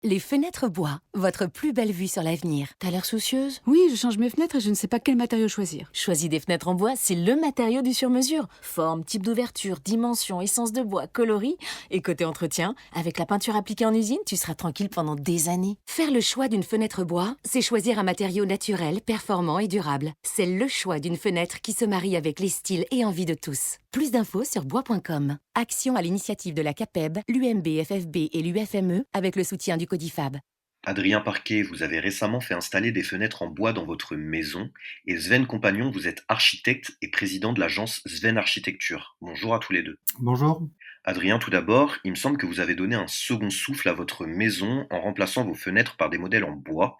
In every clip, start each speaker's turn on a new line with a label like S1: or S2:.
S1: Les fenêtres bois, votre plus belle vue sur l'avenir. T'as l'air soucieuse?
S2: Oui, je change mes fenêtres et je ne sais pas quel matériau choisir.
S1: Choisis des fenêtres en bois, c'est le matériau du sur-mesure. Forme, type d'ouverture, dimension, essence de bois, coloris. Et côté entretien, avec la peinture appliquée en usine, tu seras tranquille pendant des années. Faire le choix d'une fenêtre bois, c'est choisir un matériau naturel, performant et durable. C'est le choix d'une fenêtre qui se marie avec les styles et envies de tous. Plus d'infos sur bois.com. Action à l'initiative de la CAPEB, l'UMB FFB et l'UFME avec le soutien du Codifab.
S3: Adrien Parquet, vous avez récemment fait installer des fenêtres en bois dans votre maison et Sven Compagnon, vous êtes architecte et président de l'agence Sven Architecture. Bonjour à tous les deux.
S4: Bonjour.
S3: Adrien, tout d'abord, il me semble que vous avez donné un second souffle à votre maison en remplaçant vos fenêtres par des modèles en bois.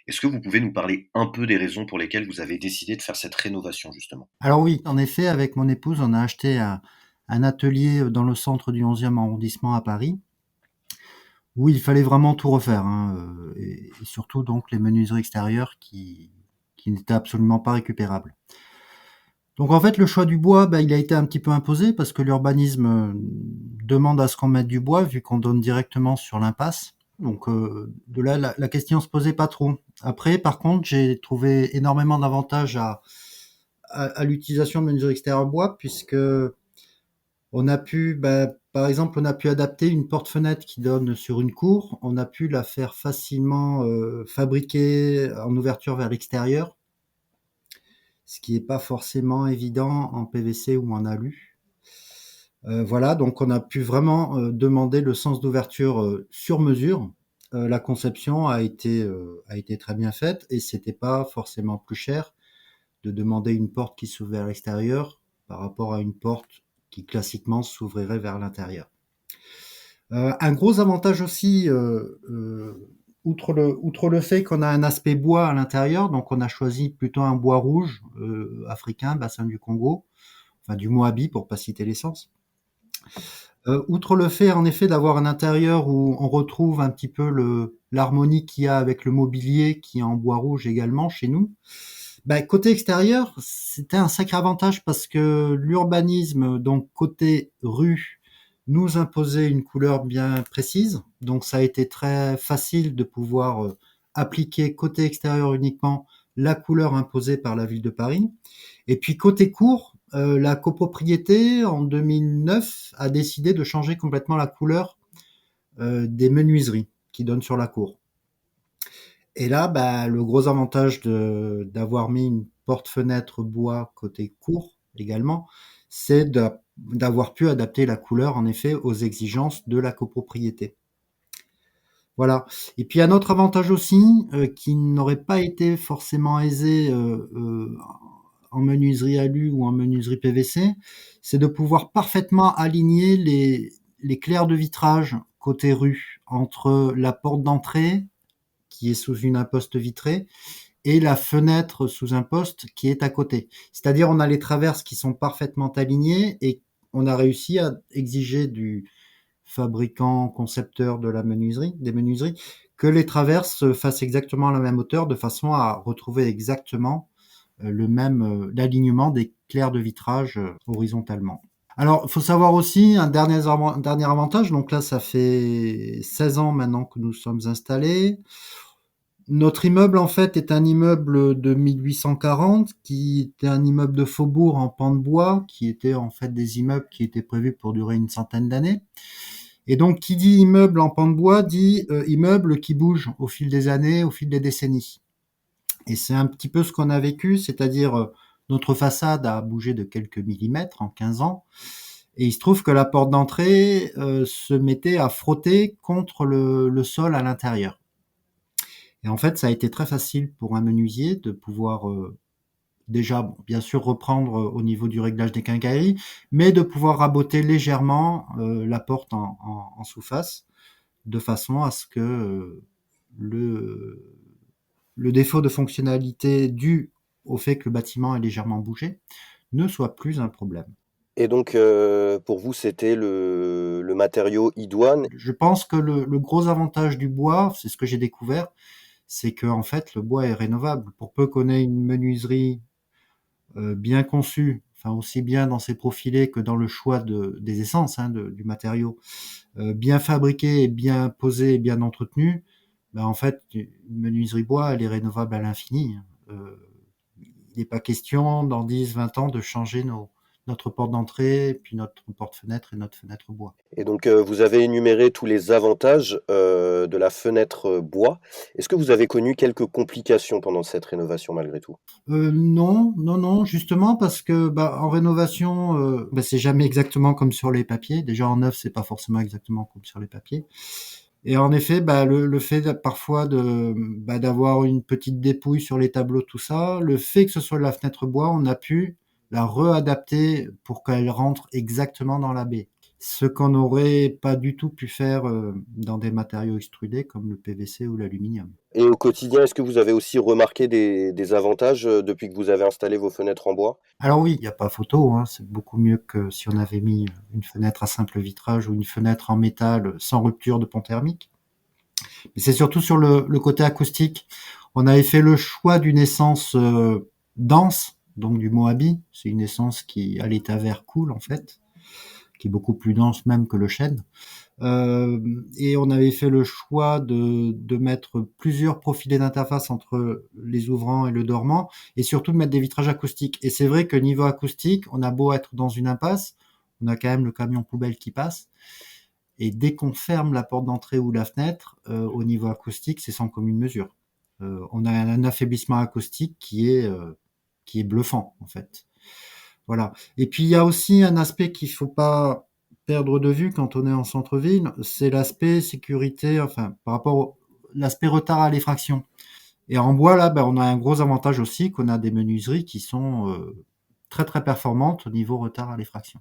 S3: Est-ce que vous pouvez nous parler un peu des raisons pour lesquelles vous avez décidé de faire cette rénovation justement?
S4: Alors oui, en effet, avec mon épouse, on a acheté un atelier dans le centre du 11e arrondissement à Paris, où il fallait vraiment tout refaire, hein, et surtout donc les menuiseries extérieures qui n'étaient absolument pas récupérables. Donc en fait, le choix du bois, il a été un petit peu imposé parce que l'urbanisme demande à ce qu'on mette du bois, vu qu'on donne directement sur l'impasse. Donc de là, la question se posait pas trop. Après, par contre, j'ai trouvé énormément d'avantages à l'utilisation de menuiserie extérieure bois, puisque on a pu, par exemple, on a pu adapter une porte-fenêtre qui donne sur une cour. On a pu la faire facilement fabriquer en ouverture vers l'extérieur, ce qui n'est pas forcément évident en PVC ou en alu. Voilà, donc on a pu vraiment demander le sens d'ouverture sur mesure. La conception a été très bien faite et c'était pas forcément plus cher de demander une porte qui s'ouvre vers l'extérieur par rapport à une porte qui classiquement s'ouvrirait vers l'intérieur. Un gros avantage aussi, outre le fait qu'on a un aspect bois à l'intérieur, donc on a choisi plutôt un bois rouge africain, bassin du Congo, enfin du Moabi pour pas citer l'essence. Outre le fait en effet d'avoir un intérieur où on retrouve un petit peu l'harmonie qu'il y a avec le mobilier qui est en bois rouge également chez nous, côté extérieur, c'était un sacré avantage parce que l'urbanisme, donc côté rue, nous imposait une couleur bien précise. Donc ça a été très facile de pouvoir appliquer côté extérieur uniquement la couleur imposée par la ville de Paris. Et puis côté cour, la copropriété en 2009 a décidé de changer complètement la couleur des menuiseries qui donnent sur la cour. Et là, le gros avantage d'avoir mis une porte-fenêtre bois côté cour également, c'est d'avoir pu adapter la couleur en effet aux exigences de la copropriété. Voilà. Et puis un autre avantage aussi qui n'aurait pas été forcément aisé en menuiserie alu ou en menuiserie PVC, c'est de pouvoir parfaitement aligner les clairs de vitrage côté rue entre la porte d'entrée qui est sous une imposte vitrée et la fenêtre sous un poste qui est à côté. C'est-à-dire on a les traverses qui sont parfaitement alignées et on a réussi à exiger du fabricant concepteur de la menuiserie, des menuiseries, que les traverses fassent exactement la même hauteur de façon à retrouver exactement l'alignement des clairs de vitrage horizontalement. Alors, il faut savoir aussi un dernier avantage. Donc là, ça fait 16 ans maintenant que nous sommes installés. Notre immeuble, en fait, est un immeuble de 1840, qui était un immeuble de faubourg en pan de bois, qui était en fait des immeubles qui étaient prévus pour durer une centaine d'années. Et donc, qui dit immeuble en pan de bois, dit immeuble qui bouge au fil des années, au fil des décennies. Et c'est un petit peu ce qu'on a vécu, c'est-à-dire notre façade a bougé de quelques millimètres en 15 ans. Et il se trouve que la porte d'entrée se mettait à frotter contre le sol à l'intérieur. Et en fait, ça a été très facile pour un menuisier de pouvoir déjà, bien sûr, reprendre au niveau du réglage des quincailleries, mais de pouvoir raboter légèrement la porte en sous-face, de façon à ce que le défaut de fonctionnalité dû au fait que le bâtiment est légèrement bougé ne soit plus un problème.
S5: Et donc, pour vous, c'était le matériau idoine?
S4: Je pense que le gros avantage du bois, c'est ce que j'ai découvert, c'est que en fait, le bois est rénovable. Pour peu qu'on ait une menuiserie bien conçue, enfin aussi bien dans ses profilés que dans le choix des essences, hein, du matériau, bien fabriqué, et bien posé et bien entretenu, ben en fait, une menuiserie bois, elle est rénovable à l'infini. Il n'est pas question dans 10, 20 ans de changer notre porte d'entrée, puis notre porte-fenêtre et notre fenêtre bois.
S5: Et donc, vous avez énuméré tous les avantages de la fenêtre bois. Est-ce que vous avez connu quelques complications pendant cette rénovation malgré tout?
S4: Non, non, non, justement parce que bah, en rénovation, bah, c'est jamais exactement comme sur les papiers. Déjà en neuf, c'est pas forcément exactement comme sur les papiers. Et en effet, bah, le fait parfois d'avoir une petite dépouille sur les tableaux, tout ça, le fait que ce soit de la fenêtre bois, on a pu la réadapter pour qu'elle rentre exactement dans la baie. Ce qu'on n'aurait pas du tout pu faire dans des matériaux extrudés comme le PVC ou l'aluminium.
S5: Et au quotidien, est-ce que vous avez aussi remarqué des avantages depuis que vous avez installé vos fenêtres en bois?
S4: Alors oui, il n'y a pas photo, hein, c'est beaucoup mieux que si on avait mis une fenêtre à simple vitrage ou une fenêtre en métal sans rupture de pont thermique. Mais c'est surtout sur le côté acoustique. On avait fait le choix d'une essence dense, donc du Moabi. C'est une essence qui à l'état vert cool en fait, qui est beaucoup plus dense même que le chêne. Et on avait fait le choix de mettre plusieurs profilés d'interface entre les ouvrants et le dormant, et surtout de mettre des vitrages acoustiques. Et c'est vrai que niveau acoustique, on a beau être dans une impasse, on a quand même le camion poubelle qui passe, et dès qu'on ferme la porte d'entrée ou la fenêtre, au niveau acoustique, c'est sans commune mesure. On a un affaiblissement acoustique qui est bluffant en fait. Voilà. Et puis il y a aussi un aspect qu'il faut pas perdre de vue quand on est en centre-ville, c'est l'aspect sécurité, enfin par rapport à l'aspect retard à l'effraction. Et en bois là, ben, on a un gros avantage aussi qu'on a des menuiseries qui sont très très performantes au niveau retard à l'effraction.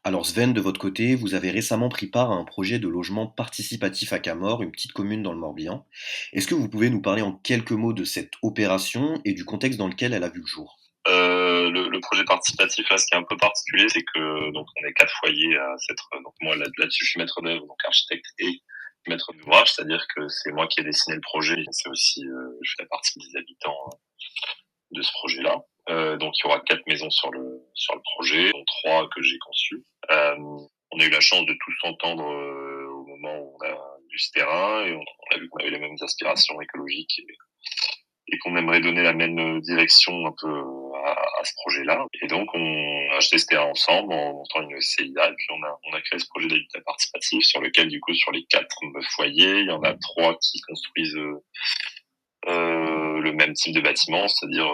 S3: Alors Sven, de votre côté, vous avez récemment pris part à un projet de logement participatif à Camors, une petite commune dans le Morbihan. Est-ce que vous pouvez nous parler en quelques mots de cette opération et du contexte dans lequel elle a vu le jour?
S6: Le projet participatif, là, ce qui est un peu particulier, c'est que donc on est 4 foyers à s'être. Donc moi là-dessus, je suis maître d'œuvre, donc architecte et maître d'ouvrage, c'est-à-dire que c'est moi qui ai dessiné le projet. C'est aussi, je fais partie des habitants de ce projet-là. Donc il y aura 4 maisons sur le projet, dont 3 que j'ai conçues. On a eu la chance de tous s'entendre au moment où on a vu ce terrain et on a vu qu'on avait les mêmes aspirations écologiques et qu'on aimerait donner la même direction un peu à ce projet-là. Et donc, on a acheté ce terrain ensemble en montant une SCIA et puis on a créé ce projet d'habitat participatif sur lequel, du coup, sur les 4 foyers, il y en a 3 qui construisent le même type de bâtiment, c'est-à-dire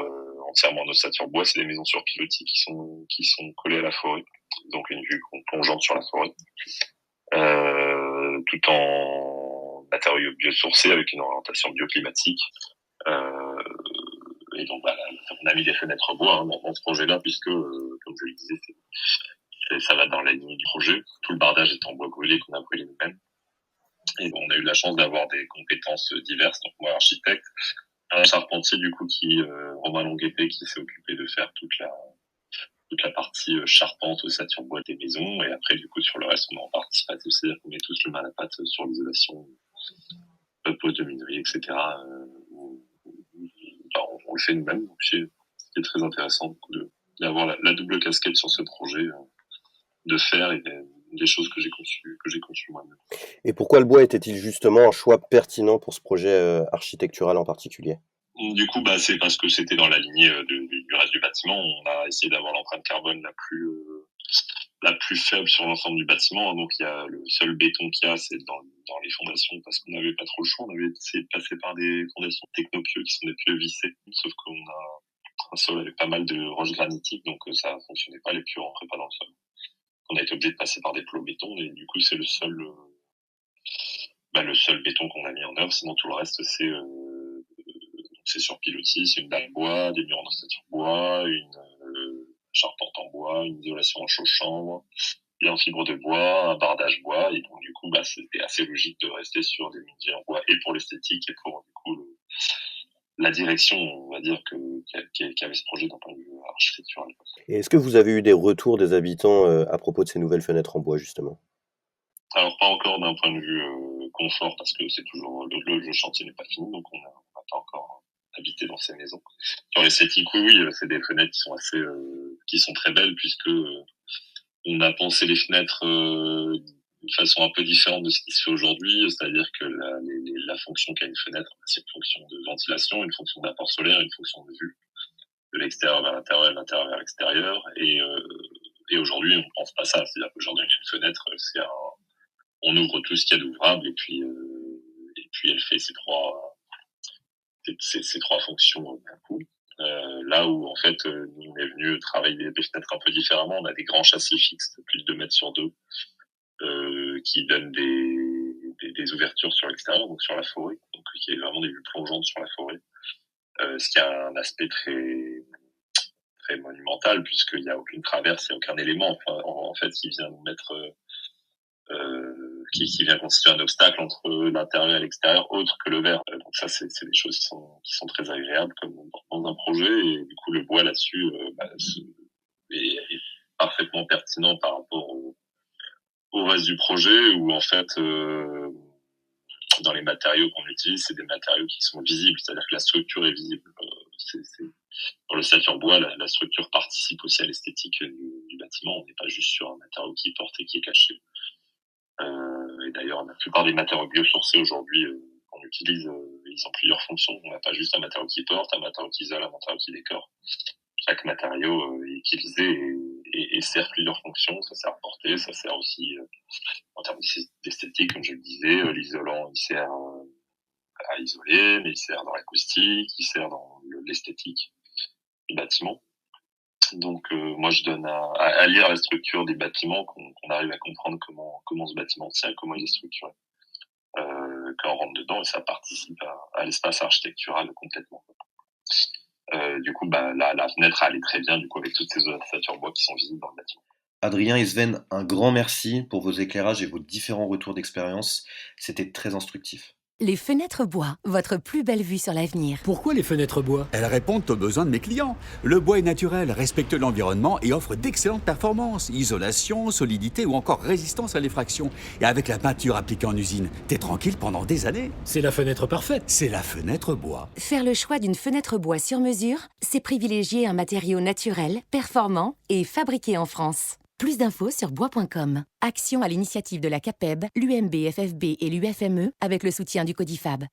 S6: entièrement en ossature bois. C'est des maisons sur pilotis qui sont collées à la forêt, donc une vue plongeante sur la forêt, tout en matériaux biosourcés avec une orientation bioclimatique. Et donc, bah, on a mis des fenêtres bois dans ce projet-là, puisque, comme je le disais, ça va dans la ligne du projet. Tout le bardage est en bois brûlé qu'on a brûlé nous-mêmes. Et bon, on a eu la chance d'avoir des compétences diverses. Donc moi, architecte, un charpentier du coup Romain Longuepé, qui s'est occupé de faire toute la partie charpente, ossature bois des maisons. Et après, du coup, sur le reste, on est en participatif, c'est-à-dire qu'on met tous le main à la pâte sur l'isolation, pose de minerie, etc. On le fait nous-mêmes. Donc c'est très intéressant d'avoir la double casquette sur ce projet, de faire et des choses que j'ai conçues moi-même.
S5: Et pourquoi le bois était-il justement un choix pertinent pour ce projet architectural en particulier?
S6: Du coup, bah, c'est parce que c'était dans la lignée du reste du bâtiment. On a essayé d'avoir l'empreinte carbone la plus faible sur l'ensemble du bâtiment. Donc, il y a le seul béton qu'il y a, c'est dans les fondations, parce qu'on n'avait pas trop le choix. On avait essayé de passer par des fondations technopieux qui sont des pieux vissés. Sauf qu'on a un sol avec pas mal de roches granitiques, donc ça fonctionnait pas, les pieux rentraient pas dans le sol. On a été obligé de passer par des plots béton, et du coup, c'est le seul béton qu'on a mis en œuvre. Sinon, tout le reste, c'est sur pilotis, c'est une dalle bois, des murs en ossature bois, une charpente en bois, une isolation en chausse-chambre, et en fibre de bois, un bardage bois. Et donc, du coup, bah, c'était assez logique de rester sur des menuiseries en bois, et pour l'esthétique, et pour, du coup, la direction, on va dire, qu'avait ce projet d'un point de vue architectural.
S5: Et est-ce que vous avez eu des retours des habitants à propos de ces nouvelles fenêtres en bois, justement?
S6: Alors, pas encore d'un point de vue confort, parce que c'est toujours le chantier n'est pas fini, donc on n'a pas encore habité dans ces maisons. Sur l'esthétique, oui, c'est des fenêtres qui sont assez qui sont très belles puisque on a pensé les fenêtres d'une façon un peu différente de ce qui se fait aujourd'hui, c'est-à-dire que la fonction qu'a une fenêtre, c'est une fonction de ventilation, une fonction d'apport solaire, une fonction de vue de l'extérieur vers l'intérieur et de l'intérieur vers l'extérieur. Et aujourd'hui, on pense pas ça. C'est-à-dire qu'aujourd'hui, une fenêtre, on ouvre tout ce qu'il y a d'ouvrable et puis elle fait ces trois fonctions d'un coup. Là où en fait nous on est venu travailler des fenêtres un peu différemment, on a des grands châssis fixes de plus de 2 mètres sur 2 qui donnent des ouvertures sur l'extérieur, donc sur la forêt, donc qui est vraiment des vues plongeantes sur la forêt, ce qui a un aspect très monumental puisqu'il n'y a aucune traverse, il n'y a aucun élément en fait qui vient nous mettre qui vient constituer un obstacle entre l'intérieur et l'extérieur autre que le verre. Donc ça, c'est des choses qui sont très agréables comme dans un projet, et du coup, le bois là-dessus est parfaitement pertinent par rapport au reste du projet où, en fait, dans les matériaux qu'on utilise, c'est des matériaux qui sont visibles, c'est-à-dire que la structure est visible. Dans le sature bois, la structure participe aussi à l'esthétique du bâtiment. On n'est pas juste sur un matériau qui porte et qui est caché. Et d'ailleurs, la plupart des matériaux biosourcés aujourd'hui qu'on utilise, ils ont plusieurs fonctions. On n'a pas juste un matériau qui porte, un matériau qui isole, un matériau qui décore. Chaque matériau est utilisé et sert plusieurs fonctions. Ça sert à porter, ça sert aussi en termes d'esthétique, comme je le disais. L'isolant, il sert à isoler, mais il sert dans l'acoustique, il sert dans l'esthétique du bâtiment. Donc moi je donne à lire la structure des bâtiments qu'on arrive à comprendre comment ce bâtiment tient, comment il est structuré. Quand on rentre dedans, et ça participe à l'espace architectural complètement. Du coup, la fenêtre elle est très bien du coup avec toutes ces ossature bois qui sont visibles dans le bâtiment.
S3: Adrien et Sven, un grand merci pour vos éclairages et vos différents retours d'expérience. C'était très instructif.
S7: Les fenêtres bois, votre plus belle vue sur l'avenir.
S8: Pourquoi les fenêtres bois?
S9: Elles répondent aux besoins de mes clients. Le bois est naturel, respecte l'environnement et offre d'excellentes performances. Isolation, solidité ou encore résistance à l'effraction. Et avec la peinture appliquée en usine, t'es tranquille pendant des années.
S8: C'est la fenêtre parfaite.
S9: C'est la fenêtre bois.
S7: Faire le choix d'une fenêtre bois sur mesure, c'est privilégier un matériau naturel, performant et fabriqué en France. Plus d'infos sur bois.com. Action à l'initiative de la CAPEB, l'UMB FFB et l'UFME avec le soutien du Codifab.